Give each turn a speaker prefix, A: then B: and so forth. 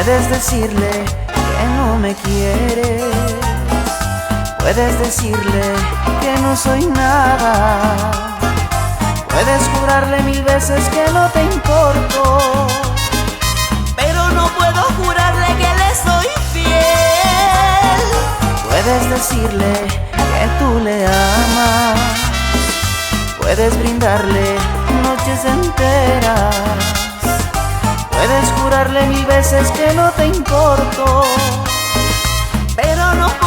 A: Puedes decirle que no me quieres, puedes decirle que no soy nada, puedes jurarle 1000 veces que no te importo,
B: pero no puedo jurarle que le soy fiel.
A: puedes decirle que tú le amas, puedes brindarle noches enteras, puedes jurarle 1000 veces que no te importo,
B: pero no puedo